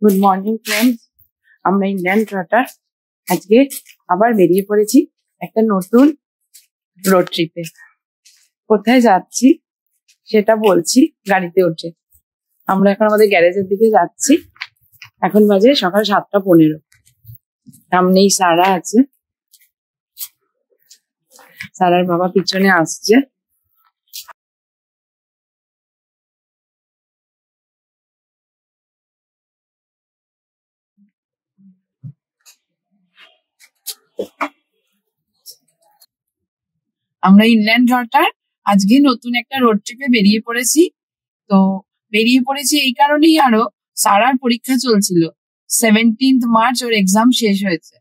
Good morning friends, আমরা Indian trotter আজকে আবার বেরিয়ে পড়েছি একটা নতুন রোড ট্রিপে। কোথায় যাচ্ছি সেটা বলছি গাড়িতে উঠে। আমরা এখন আমাদের গ্যারেজের দিকে যাচ্ছি। এখন বাজে সকাল 7:15। সামনেই সারা আছে, সারার বাবা পিছনে আসছে। আমরা ইনল্যান্ড ট্রটার আজকে নতুন একটা রোড ট্রিপে বেরিয়ে পড়েছি। তো বেরিয়ে পড়েছি এই কারণেই, আরো সারার পরীক্ষা চলছিল। 17 মার্চ ওর এক্সাম শেষ হয়েছে,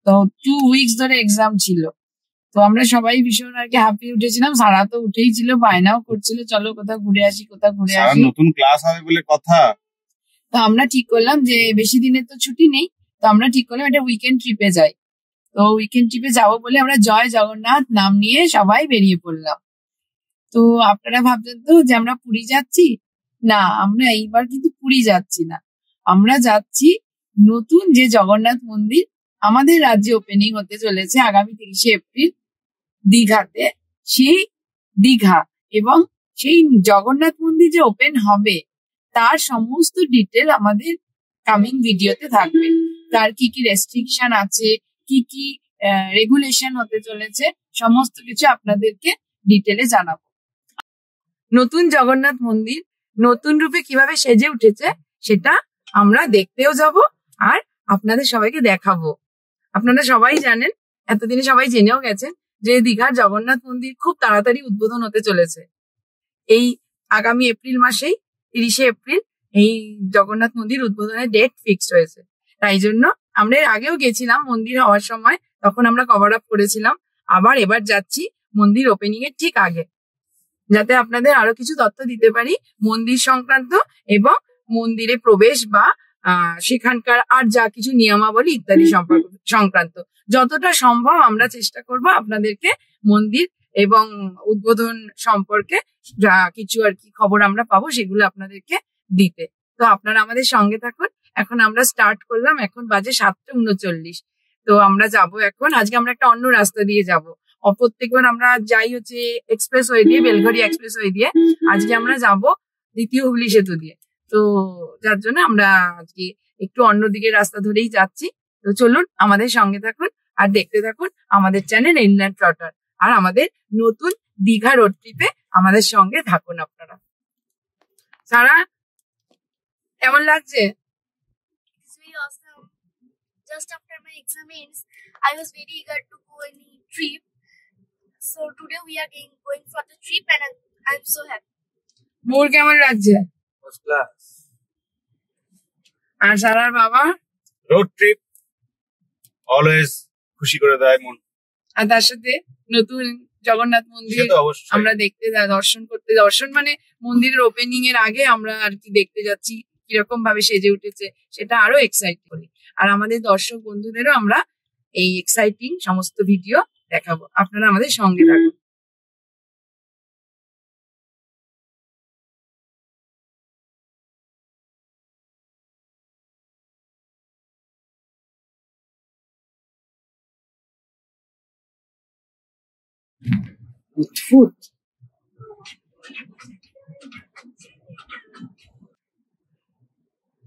তো 2 উইকস ধরে এক্সাম ছিল। তো আমরা সবাই ভীষণ আর কি হাঁপিয়ে উঠেছিলাম। সারা তো উঠেই ছিল, বায়নাও করছিল চলো কোথাও ঘুরে আসি, কোথাও ঘুরে আসি। নতুন ক্লাস হবে বলে কথা। তো আমরা ঠিক করলাম যে বেশি দিনের তো ছুটি নেই, তো আমরা ঠিক করলাম একটা উইকেন্ড ট্রিপে যাই। তো উইকেন্ড ট্রিপে যাবো বলে আমরা জয় জগন্নাথ নাম নিয়ে সবাই বেরিয়ে পড়লাম। তো আপনারা ভাবছেন তো যে আমরা পুরী যাচ্ছি। না, আমরা এইবার কিন্তু পুরী যাচ্ছি না। আমরা যাচ্ছি নতুন যে জগন্নাথ মন্দির আমাদের রাজ্যে ওপেনিং হতে চলেছে আগামী 30শে এপ্রিল দীঘাতে। সেই দীঘা এবং সেই জগন্নাথ মন্দির যে ওপেন হবে তার সমস্ত ডিটেল আমাদের কামিং ভিডিওতে থাকবে। তার কি কি রেস্ট্রিকশন আছে, কি কি রেগুলেশন হতে চলেছে, সমস্ত কিছু আপনাদেরকে ডিটেলে জানাবো। নতুন জগন্নাথ মন্দির নতুন রূপে কিভাবে সেজে উঠেছে সেটা আমরা দেখতেও যাব আর আপনাদের সবাইকে দেখাবো। আপনারা সবাই জানেন, এতদিনে সবাই জেনেও গেছেন যে দীঘার জগন্নাথ মন্দির খুব তাড়াতাড়ি উদ্বোধন হতে চলেছে। এই আগামী এপ্রিল মাসেই 30শে এপ্রিল এই জগন্নাথ মন্দির উদ্বোধনের ডেট ফিক্সড হয়েছে। তাই জন্য আমরা এর আগেও গেছিলাম মন্দির হওয়ার সময়, তখন আমরা কভার আপ করেছিলাম। আবার এবার যাচ্ছি মন্দির ওপেনিং এর ঠিক আগে, যাতে আপনাদের আরো কিছু তথ্য দিতে পারি মন্দির সংক্রান্ত এবং মন্দিরে প্রবেশ বা সেখানকার আর যা কিছু নিয়মাবলী ইত্যাদি সংক্রান্ত যতটা সম্ভব আমরা চেষ্টা করব আপনাদেরকে মন্দির এবং উদ্বোধন সম্পর্কে যা কিছু আর কি খবর আমরা পাবো সেগুলো আপনাদেরকে দিতে। তো আপনারা আমাদের সঙ্গে থাকুন। এখন আমরা স্টার্ট করলাম, এখন বাজে 7:39। তো আমরা যাব এখন, আজকে আমরা একটা অন্য রাস্তা দিয়ে যাব। প্রত্যেকবার আমরা যাই হচ্ছে এক্সপ্রেস ওয়ে দিয়ে, বেলঘড়িয়া এক্সপ্রেস ওয়ে দিয়ে। আজকে আমরা যাব দ্বিতীয় হুগলি সেতু দিয়ে। তো যার জন্য আমরা আজকে একটু অন্যদিকে রাস্তা ধরেই যাচ্ছি। তো চলুন আমাদের সঙ্গে থাকুন আর দেখতে থাকুন আমাদের চ্যানেল ইনল্যান্ড ট্রটার আর আমাদের নতুন দীঘা রোড ট্রিপে আমাদের সঙ্গে থাকুন আপনারা। সারা, কেমন লাগছে? Just after my exam ends, I was very eager to go on a trip. So today we are going for the trip and I'm so happy. মোর কেমন লাগছে? First class. আর সারার বাবা? রোড ট্রিপ অলওয়েজ খুশি করে দেয় মন। আর তার সাথে নতুন জগন্নাথ মন্দির আমরা দেখতে দর্শন মানে মন্দিরের ওপেনিং এর আগে আমরা আর কি দেখতে যাচ্ছি কিরকম ভাবে সেজে উঠেছে, সেটা আরো এক্সাইট করি। আর আমাদের দর্শক বন্ধুদেরও আমরা এই এক্সাইটিং সমস্ত ভিডিও দেখাবো। আপনারা আমাদের সঙ্গে থাকুন।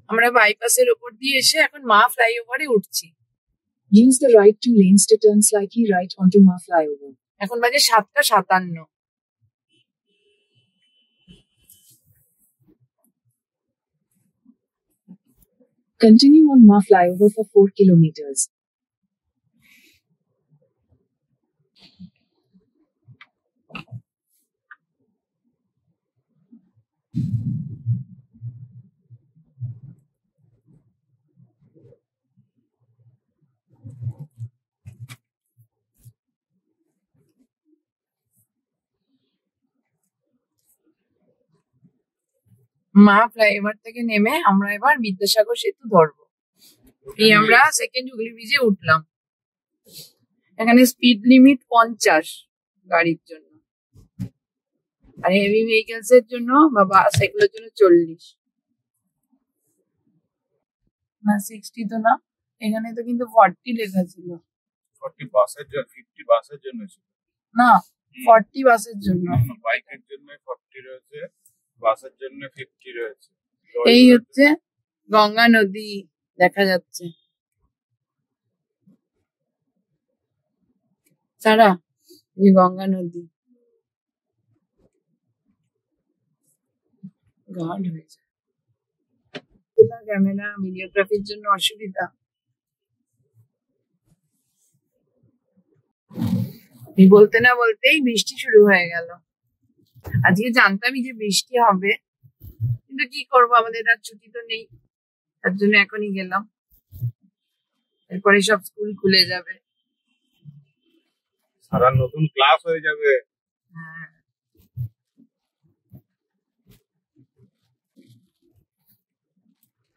আমরা বাইপাসের উপর দিয়ে এসে এখন মা ফ্লাইওভারে উঠছি। Use the right 2 lanes to turn slightly right onto Ma flyover. এখন বাজে 7:57। Continue on Ma flyover for 4 kilometers. মা ফ্লাইওভার থেকে নেমে আমরা এবার বিদ্যাসাগর সেতু ধরবো। এই আমরা সেকেন্ড হুগলি ব্রিজে উঠলাম। এখানে স্পিড লিমিট 50 গাড়ির জন্য, আর হেভি ভেহিকলস এর জন্য বা বাস এগুলোর জন্য 40। না 60 তো না, এখানে তো কিন্তু 40 লেখা ছিল। 40 বাসের জন্য, 50 বাসের জন্য ছিল। না 40 বাসের জন্য। বাইকের জন্য 40 রয়েছে, বাসের জন্য 50 রয়েছে। এই হচ্ছে গঙ্গা নদী দেখা যাচ্ছে। সারা এই গঙ্গা নদী গাঢ় হয়েছে। ক্যামেরা ভিডিওগ্রাফির জন্য অসুবিধা। বলতে না বলতেই বৃষ্টি শুরু হয়ে গেল। আজকে জানতামই যে বৃষ্টি হবে, কিন্তু কি করবো, আমাদের আর ছুটি তো নেই, তার জন্য এখনই গেলাম। এরপরে সব স্কুল খুলে যাবে। সারা নতুন ক্লাস হয়ে যাবে। হ্যাঁ,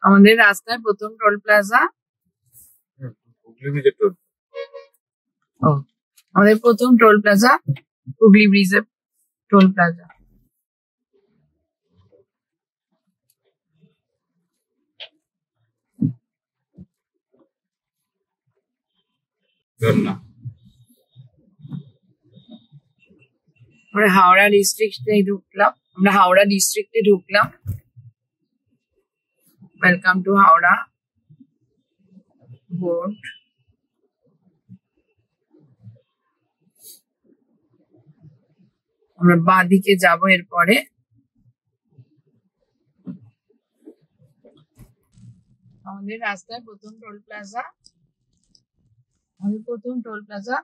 আমাদের রাস্তায় প্রথম টোল প্লাজা। হুগলি ব্রিজের টোল। আমাদের প্রথম টোল প্লাজা হুগলি ব্রিজের টোল প্লাজা। না, আমরা হাওড়া ডিস্ট্রিক্টে ঢুকলাম। Welcome to Howrah board. আমরা বাঁ দিকে যাবো এরপরে। আমাদের রাস্তায় প্রথম টোল প্লাজা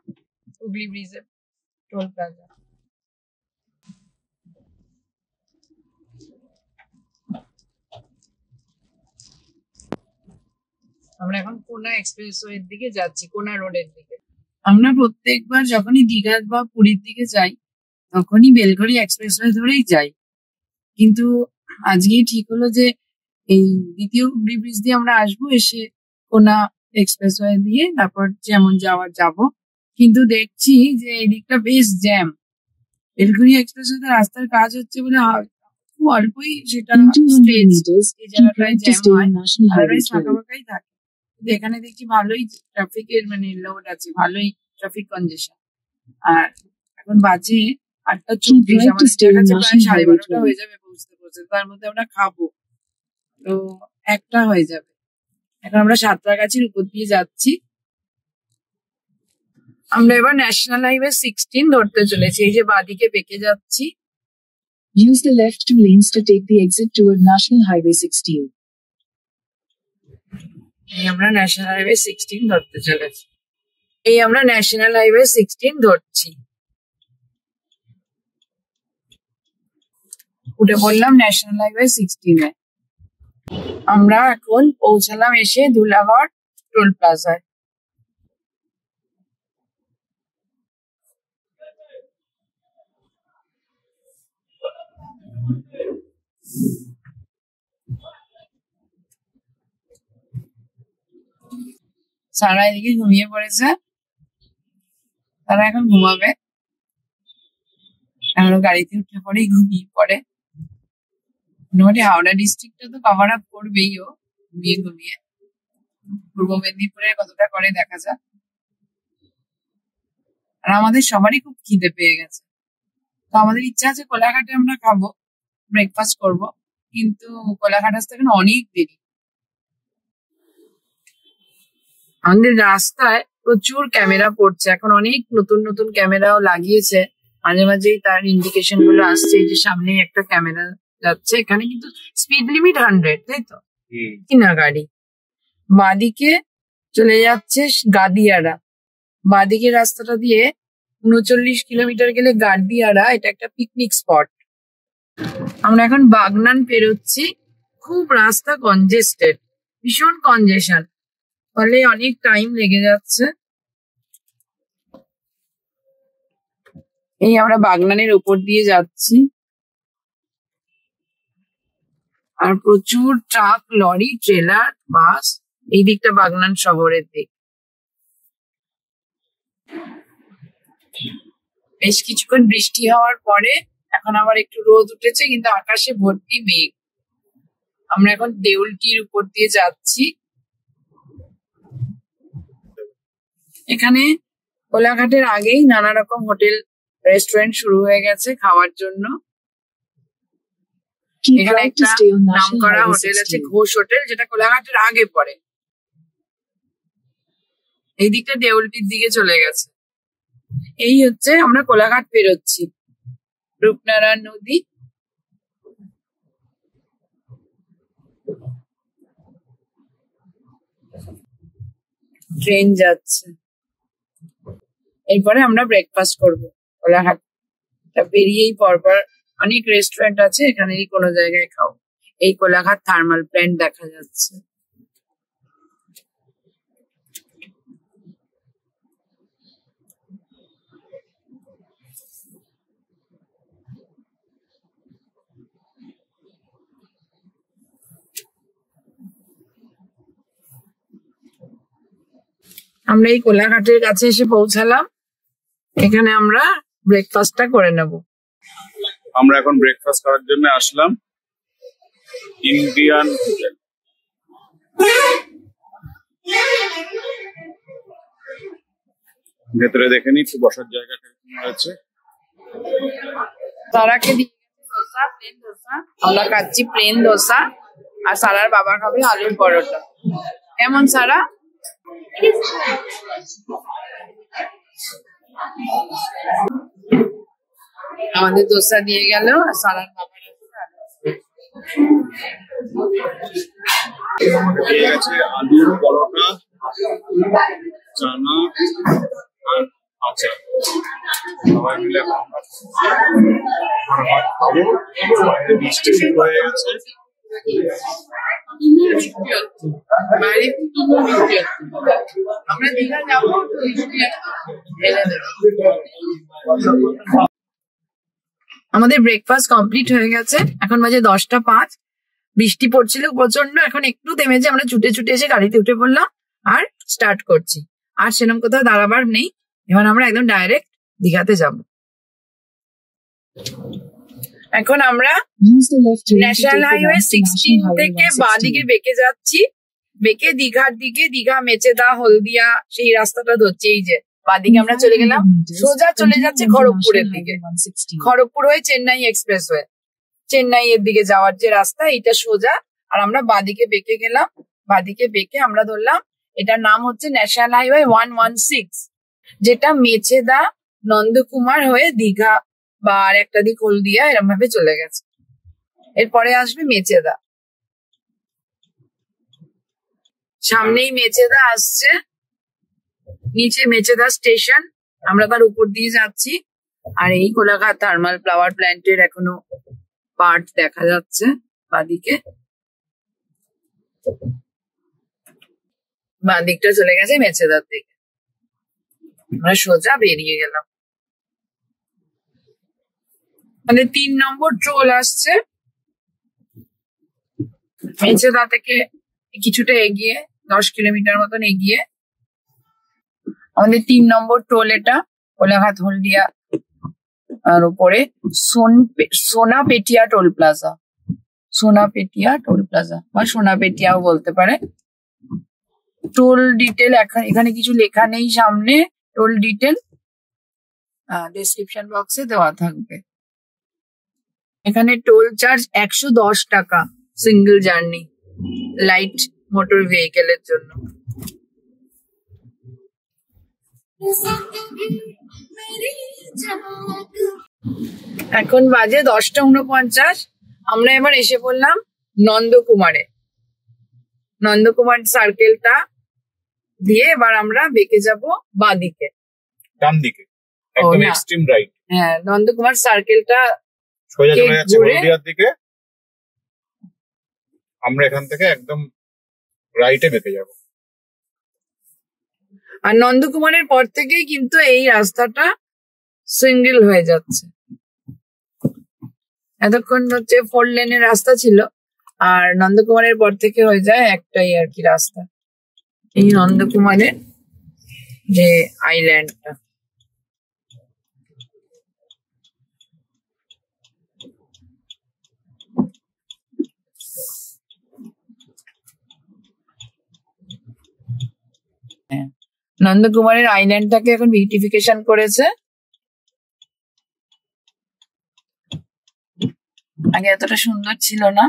হুগলি ব্রিজের টোল প্লাজা। আমরা এখন কোনা এক্সপ্রেসওয়ের দিকে যাচ্ছি, কোনা রোডের দিকে। আমরা প্রত্যেকবার যখনই দীঘা বা পুরীর দিকে যাই তখনই বেলঘড়ি এক্সপ্রেসওয়ে ধরেই যাই, কিন্তু আজকেই ঠিক হলো যে এই দ্বিতীয় হুগলি ব্রিজ দিয়ে আমরা আসবো, এসে কোনা এক্সপ্রেসওয়ে দিয়ে তারপর যেমন যাওয়ার যাব। কিন্তু দেখছি যে এই দিকটা বেশ জ্যাম। বেলঘড়ি এক্সপ্রেসওয়েতে রাস্তার কাজ হচ্ছে বলে খুব অল্পই সেটা In 200 স্ট্রেচ, meters, এই keep জায়গাটায় right to জ্যাম stay হয়, on National Highway আদারওয়াইজ 12. ফাঁকা ফাঁকাই থাকে। কিন্তু এখানে দেখছি ভালোই ট্রাফিকের লোড আছে, ভালোই ট্রাফিক কনজেশন। আর এখন বাজে 8:24, right to আমাদের stay on কাছে প্রায় National Highway 12:30 হয়ে যাবে পৌঁছতে। তার মধ্যে আমরা খাবো, তো 1টা হয়ে যাবে। এখন আমরা সাঁতরাগাছির উপর দিয়ে যাচ্ছি। আমরা এবার ন্যাশনাল হাইওয়ে 16 ধরতে চলেছি। এই যে বাঁদিকে বেঁকে যাচ্ছি। Use the left 2 lanes to take the exit toward National Highway 16. এই আমরা ন্যাশনাল হাইওয়ে 16 ধরতে চলেছি। ধরছি। উঠে পড়লাম ন্যাশনাল হাইওয়ে 16-এ। আমরা এখন পৌঁছালাম এসে ধুলাগড় টোল প্লাজায়। সারা এদিকে ঘুমিয়ে পড়েছে, তারা এখন ঘুমাবে। আমরা গাড়িতে উঠে পরেই ঘুমিয়ে পড়ে। মোটামুটি হাওড়া ডিস্ট্রিক্টটা তো কভার আপ করবেই ও ঘুমিয়ে। পূর্ব মেদিনীপুরের কতটা করে দেখা যাক। আর আমাদের সবারই খুব খিদে পেয়ে গেছে, তো আমাদের ইচ্ছা আছে কোলাঘাটে আমরা খাবো, ব্রেকফাস্ট করব, কিন্তু কোলাঘাট আসতে এখন অনেক দেরি। আমাদের রাস্তায় প্রচুর ক্যামেরা পড়ছে, এখন অনেক নতুন নতুন ক্যামেরাও লাগিয়েছে। মাঝে মাঝেই তার ইন্ডিকেশন গুলো আসছে। এই যে সামনেই একটা ক্যামেরা যাচ্ছে, এখানে কিন্তু স্পিড লিমিট 100, তাই তো? কিনা গাড়ি বাঁদিকে চলে যাচ্ছে গাদিয়ারা। বাঁদিকে রাস্তাটা দিয়ে 39 কিলোমিটার গেলে গাদিয়ারা, এটা একটা পিকনিক স্পট। আমরা এখন বাগনান পেরোচ্ছি। খুব রাস্তা কনজেস্টেড, ভীষণ কনজেশন, ফলে অনেক টাইম লেগে যাচ্ছে। এই আমরা বাগনানের উপর দিয়ে যাচ্ছি, আর প্রচুর ট্রাক, লরি, ট্রেলার, বাস এই দিকটা বাগনান শহরের দিক। বেশ কিছুক্ষণ বৃষ্টি হওয়ার পরে এখন আবার একটু রোদ উঠেছে, কিন্তু আকাশে ভর্তি মেঘ। আমরা এখন দেউলটির উপর দিয়ে যাচ্ছি। এখানে কোলাঘাটের আগেই নানা রকম হোটেল রেস্টুরেন্ট শুরু হয়ে গেছে খাওয়ার জন্য। Keep এখানে right to একটা stay on নাম National করা Highway হোটেল আছে 16. ঘোষ হোটেল, যেটা কোলাঘাটের আগে পড়ে। এই দিকটা দেউলটির দিকে চলে গেছে। এই হচ্ছে আমরা কোলাঘাট পেরোচ্ছি, রূপনারায়ণ নদী। ট্রেন যাচ্ছে। এরপরে আমরা ব্রেকফাস্ট করব কোলাঘাট বেরিয়েই পরপর অনেক রেস্টুরেন্ট আছে, এখানেই কোনো জায়গায় খাও। এই কোলাঘাট থার্মাল প্ল্যান্ট দেখা যাচ্ছে। আমরা এই কোলাঘাটের কাছে এসে পৌঁছালাম। এখানে আমরা ব্রেকফাস্টটা করে নেব। আমরা এখন ব্রেকফাস্ট করার জন্য আসলাম ইন্ডিয়ান হোটেল। ভেতরে দেখে নি একটু বসার জায়গা কিরকম রয়েছে। সারাকে দিয়ে গেছে ধোসা, প্লেন ধোসা। আমরা খাচ্ছি প্লেন ধোসা, আর সারার বাবা খাবে আলুর পরোটা। কেমন সারা? আমাদের ধোসা দিয়ে গেল, আর সারার বাবার দিয়ে গেছে আলুর পরোটা, চানা আর আচার। সবাই মিলে এখন আমরা ভাত খাবো। বৃষ্টি শুরু হয়ে গেছে। বাইরে খুব বৃষ্টি হচ্ছে। আমরা দীঘা যাবো, তো বৃষ্টি ঢেলে দেবে। আমাদের ব্রেকফাস্ট কমপ্লিট হয়ে গেছে। এখন বাজে 10টা 5। বৃষ্টি পড়ছিল প্রচন্ড, এখন একটু থেমেছে। আমরা ছুটে ছুটে এসে গাড়িতে উঠে পড়লাম আর স্টার্ট করছি। আর সেরকম কোথাও দাঁড়াবার নেই। এবার আমরা একদম ডাইরেক্ট দীঘাতে যাব। এখন আমরা Use the left lane to national take the highway right to 16 National Highway থেকে বাঁ দিকে 116. বেঁকে যাচ্ছি। বেঁকে দীঘার দিকে, দীঘা মেচেদা হলদিয়া সেই রাস্তাটা ধরছি। এই যে বাঁদিকে আমরা চলে গেলাম, সোজা চলে যাচ্ছে খড়গপুরের দিকে। খড়গপুর হয়ে চেন্নাই এক্সপ্রেস হয়ে চেন্নাই এর দিকে যাওয়ার যে রাস্তা, এটা সোজা। আর আমরা বাঁদিকে বেঁকে গেলাম। বাঁদিকে বেঁকে আমরা ধরলাম, এটার নাম হচ্ছে ন্যাশনাল হাইওয়ে 116, যেটা মেচেদা নন্দকুমার হয়ে দীঘা বা আর একটা দিক হলদিয়া এরম ভাবে চলে গেছে। এরপরে আসবে মেচেদা। সামনেই মেচেদা আসছে, নিচে মেচেদা স্টেশন। আমরা তার উপর দিয়ে যাচ্ছি। আর এই কোলাঘাট থার্মাল পাওয়ার প্ল্যান্টের এখনো পার্ট দেখা যাচ্ছে বাঁদিকে। বাঁদিকটা চলে গেছে মেচেদার দিকে। আমরা সোজা বেরিয়ে গেলাম। মানে 3 নম্বর টোল আসছে মেচেদা থেকে কিছুটা এগিয়ে, 10 কিলোমিটার মতন এগিয়ে আমাদের 3 নম্বর টোল। এটা কোলাঘাট হলদিয়া আর উপরে সোনাপেটিয়া টোল প্লাজা। সোনাপেটিয়া টোল প্লাজা বা সোনাপেটিয়াও বলতে পারে। টোল ডিটেল এখানে কিছু লেখা নেই সামনে। টোল ডিটেল ডেসক্রিপশন বক্সে দেওয়া থাকবে। এখানে টোল চার্জ 110 টাকা সিঙ্গেল জার্নি, লাইট মোটর ভেহিকেলের জন্য। এখন বাজে 10টা 49। আমরা এবার এসে পড়লাম নন্দকুমারে। নন্দকুমার সার্কেলটা দিয়ে এবার আমরা বেঁকে যাব বাঁদিকে, ডান দিকে একদম না। Extreme right. হ্যাঁ, নন্দকুমার সার্কেলটা সোজা চলে যাচ্ছে ঘুরে হলদিয়ার দিকে। আমরা এখান থেকে একদম রাইটে বেঁকে যাব। আর নন্দকুমারের পর থেকেই কিন্তু এই রাস্তাটা সিঙ্গেল হয়ে যাচ্ছে। এতক্ষণ হচ্ছে 4 লেনের রাস্তা ছিল, আর নন্দকুমারের পর থেকে হয়ে যায় একটাই আর কি রাস্তা। এই নন্দকুমারের যে আইল্যান্ডটা, নন্দকুমারের আইল্যান্ডটাকে এখন বিউটিফিকেশন করেছে। আগে এতটা সুন্দর ছিল না।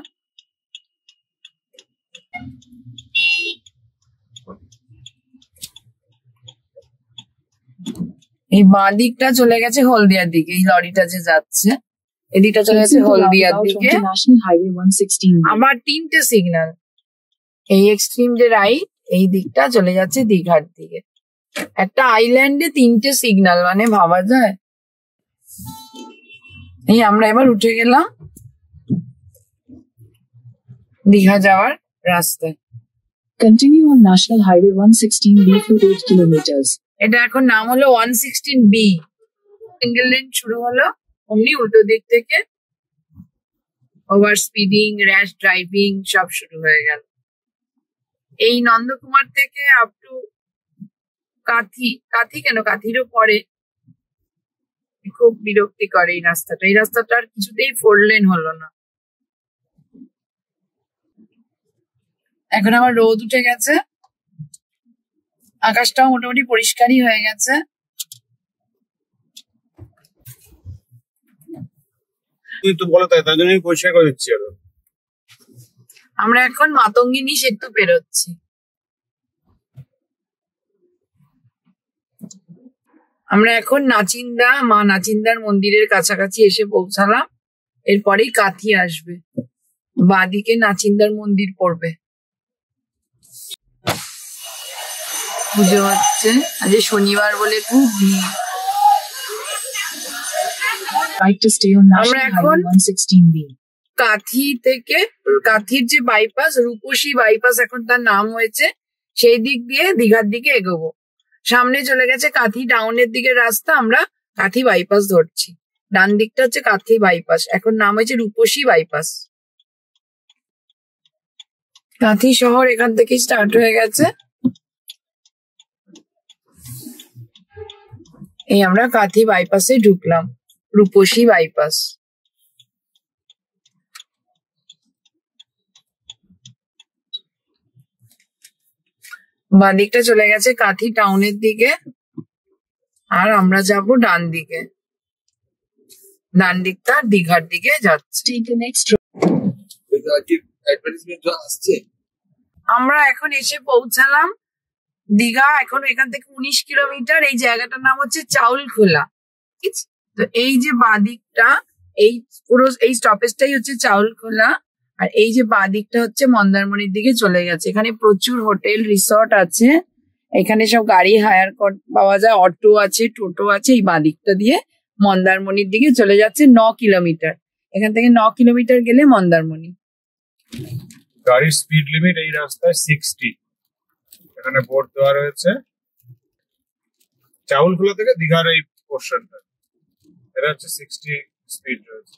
এই বাঁ দিকটা চলে গেছে হলদিয়ার দিকে, এই লরিটা যে যাচ্ছে এদিকটা চলে গেছে Facing the হলদিয়ার roundabout দিকে। onto National Highway 116B. আবার 3টে সিগন্যাল, এই এক্সট্রিম যে রাইট এই দিকটা চলে যাচ্ছে দীঘার দিকে। একটা আইল্যান্ডে 3টে সিগন্যাল, মানে ভাবা যায়। এই আমরা এবার উঠে গেলাম দীঘা যাওয়ার রাস্তায়। Continue on National Highway 116B for 8 kilometers. এটা এখন নাম হলো 116B। সিঙ্গেল লেন শুরু হলো, অমনি উল্টো দিক থেকে ওভার স্পিডিং, র্যাশ ড্রাইভিং সব শুরু হয়ে গেল। এই নন্দকুমার থেকে আপ টু কাথি কেন, কাথিরও পরে খুব বিরক্তিকর এই রাস্তাটা। এই রাস্তাটা আর কিছুতেই 4 লেন হলো না। এখন আবার রোদ উঠে গেছে, আকাশটাও মোটামুটি পরিষ্কারই হয়ে গেছে। তুই তো বলো তাই, তার জন্য আমি পরিষ্কার করে দিচ্ছি আরো। আমরা এখন মাতঙ্গিনী সেতু পেরোচ্ছি। আমরা এখন মা নাচিন্দার মন্দিরের কাছাকাছি এসে পৌঁছালাম। এরপরেই কাথি আসবে, বাঁদিকে নাচিন্দার মন্দির পড়বে। পুজো হচ্ছে, আজ শনিবার বলে খুব ভিড়। Right to stay on আমরা National এখন Highway 116B. কাথির যে বাইপাস, রূপসী বাইপাস এখন তার নাম হয়েছে, সেই দিক দিয়ে দীঘার দিকে এগোবো। সামনে চলে গেছে কাথি টাউনের দিকে রাস্তা, আমরা কাথি বাইপাস ধরছি। ডান দিকটা হচ্ছে কাথি বাইপাস, এখন নাম হয়েছে রূপসী বাইপাস। কাথি শহর এখান থেকেই স্টার্ট হয়ে গেছে। এই আমরা কাথি বাইপাসে ঢুকলাম, রূপসী বাইপাস। বাঁ দিকটা চলে গেছে কাথি টাউনের দিকে, আর আমরা যাব ডান দিকে। ডান দিকটা দীঘার দিকে যাচ্ছে। Take the next আমরা এখন এসে পৌঁছালাম দীঘা। এখন এখান থেকে 19 কিলোমিটার। এই জায়গাটার নাম হচ্ছে চাউলখোলা। ঠিক আছে? তো এই যে বাঁ দিকটা, এই পুরো এই স্টপেজটাই হচ্ছে চাউলখোলা, আর এই যে বাঁ দিকটা হচ্ছে মন্দারমণির দিকে চলে গেছে। এখানে প্রচুর হোটেল রিসর্ট আছে, এখানে সব গাড়ি হায়ার পাওয়া যায়, অটো আছে, টোটো আছে। এই বাঁ দিকটা দিয়ে মন্দারমণির দিকে চলে যাচ্ছে 9 কিলোমিটার। এখান থেকে 9 কিলোমিটার গেলে মন্দারমণি। গাড়ির স্পিড লিমিট এই রাস্তায় 60। এখানে বোর্ড দেওয়া রয়েছে। চাউলখোলা থেকে দীঘার এই পোর্শনটা, এটা হচ্ছে 60 স্পিড রয়েছে।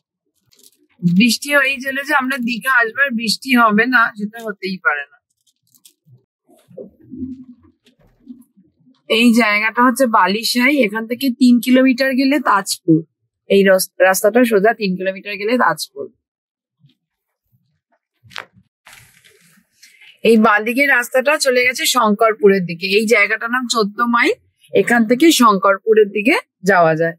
বৃষ্টি হয়েই চলেছে, আমরা দীঘা আসবো আর বৃষ্টি হবে না, সেটা হতেই পারে না। এই জায়গাটা হচ্ছে বালিশাই। এখান থেকে 3 কিলোমিটার গেলে তাজপুর। এই রাস্তাটা সোজা 3 কিলোমিটার গেলে তাজপুর। এই বাঁদিকের রাস্তাটা চলে গেছে শঙ্করপুরের দিকে। এই জায়গাটার নাম 14 মাইল। এখান থেকে শঙ্করপুরের দিকে যাওয়া যায়।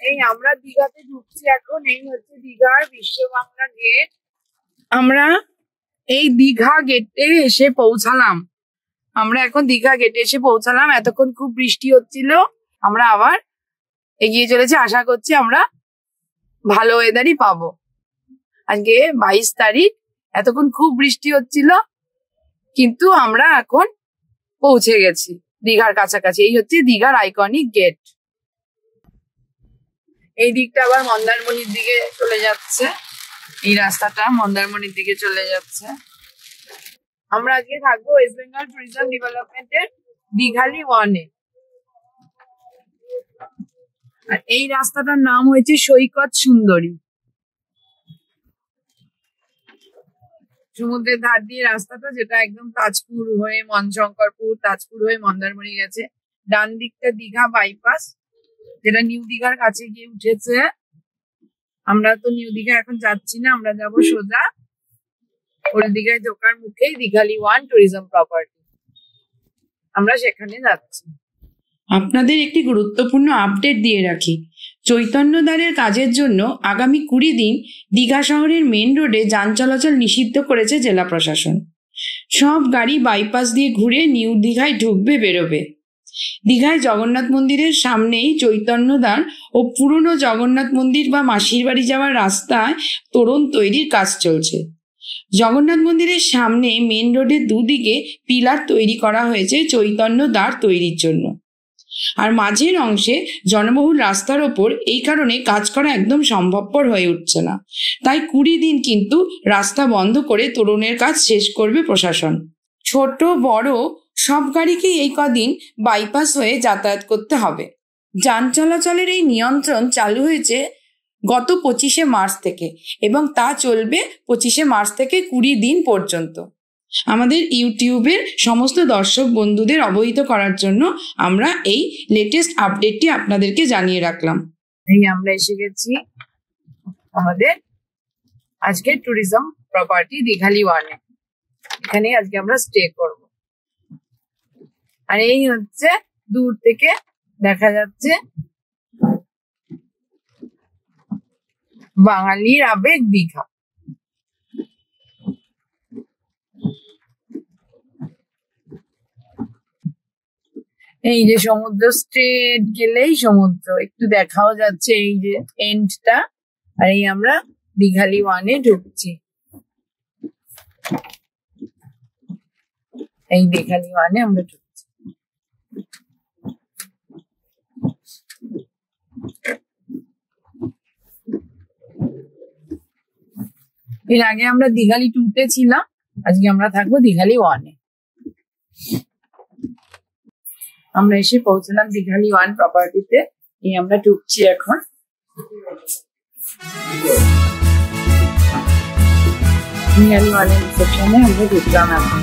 এই আমরা দীঘাতে ঢুকছি এখন। এই হচ্ছে দীঘার বিশ্ববাংলা গেট। আমরা এই দীঘা গেটে এসে পৌঁছালাম। এতক্ষণ খুব বৃষ্টি হচ্ছিল, আমরা আবার এগিয়ে চলেছি। আশা করছি আমরা ভালো ওয়েদারই পাবো। আজকে 22 তারিখ। এতক্ষণ খুব বৃষ্টি হচ্ছিল, কিন্তু আমরা এখন পৌঁছে গেছি দীঘার কাছাকাছি। এই হচ্ছে দীঘার আইকনিক গেট। এই দিকটা আবার মন্দারমণির দিকে চলে যাচ্ছে, এই রাস্তাটা মন্দারমণির দিকে চলে যাচ্ছে। আমরা আজকে থাকবো ওয়েস্ট বেঙ্গল ট্যুরিজম ডেভেলপমেন্টের দীঘালি 1-এ। আর এই রাস্তাটার নাম হয়েছে সৈকত সুন্দরী। সমুদ্রের ধার দিয়ে রাস্তাটা, যেটা একদম তাজপুর হয়ে শঙ্করপুর, তাজপুর হয়ে মন্দারমণি গেছে। ডান দিকটা দীঘা বাইপাস, যেটা নিউ দীঘার কাছে গিয়ে উঠেছে। আমরা তো নিউ দীঘা এখন যাচ্ছি না, আমরা যাব সোজা ওল্ড দীঘায় ঢোকার মুখেই দীঘালি 1 ট্যুরিজম প্রপার্টি। আমরা সেখানে যাচ্ছি। আপনাদের একটি গুরুত্বপূর্ণ আপডেট দিয়ে রাখি। চৈতন্যদ্বারের কাজের জন্য আগামী 20 দিন দীঘা শহরের মেন রোডে যান চলাচল নিষিদ্ধ করেছে জেলা প্রশাসন। সব গাড়ি বাইপাস দিয়ে ঘুরে নিউ দীঘায় ঢুকবে, বেরোবে। দীঘায় জগন্নাথ মন্দিরের সামনেই চৈতন্যদ্বার ও পুরনো জগন্নাথ মন্দির বা মাসির বাড়ি যাওয়ার রাস্তায় তোরণ তৈরির কাজ চলছে। জগন্নাথ মন্দিরের সামনে মেন রোডের দুদিকে পিলার তৈরি করা হয়েছে চৈতন্যদ্বার তৈরির জন্য। আর মাঝের অংশে জনবহুল রাস্তার ওপর এই কারণে কাজ করা একদম সম্ভবপর হয়ে উঠছে না। তাই 20 দিন কিন্তু রাস্তা বন্ধ করে তোরণের কাজ শেষ করবে প্রশাসন। ছোট বড় সব গাড়িকেই এই কদিন বাইপাস হয়ে যাতায়াত করতে হবে। যান চলাচলের এই নিয়ন্ত্রণ চালু হয়েছে গত 25শে মার্চ থেকে এবং তা চলবে 25শে মার্চ থেকে 20 দিন পর্যন্ত। আমাদের ইউটিউবের সমস্ত দর্শক বন্ধুদের অবহিত করার জন্য আমরা এই লেটেস্ট আপডেটটি আপনাদেরকে জানিয়ে রাখলাম। এই আমরা এসে গেছি আমাদের আজকের ট্যুরিজম প্রপার্টি দীঘালি 1 এ। এখানে আজকে আমরা স্টে করব। আর এই হচ্ছে দূর থেকে দেখা যাচ্ছে বাঙালির আবেগ দীঘা। এই যে সমুদ্র, স্ট্রেট গেলেই সমুদ্র, একটু দেখাও যাচ্ছে এই যে এন্ডটা। আর এই আমরা দীঘালি 1 এ ঢুকছি। এই দীঘালি 1 এ আমরা ঢুকছি। এর আগে আমরা দীঘালি 2 তে ছিলাম, আজকে আমরা থাকবো দীঘালি 1 এ। আমরা এসে পৌঁছলাম দীঘালি 1 প্রপার্টিতে। এই আমরা ঢুকছি এখন। দীঘালি 1 এর রিসেপশনে আমরা ঢুকলাম এখন।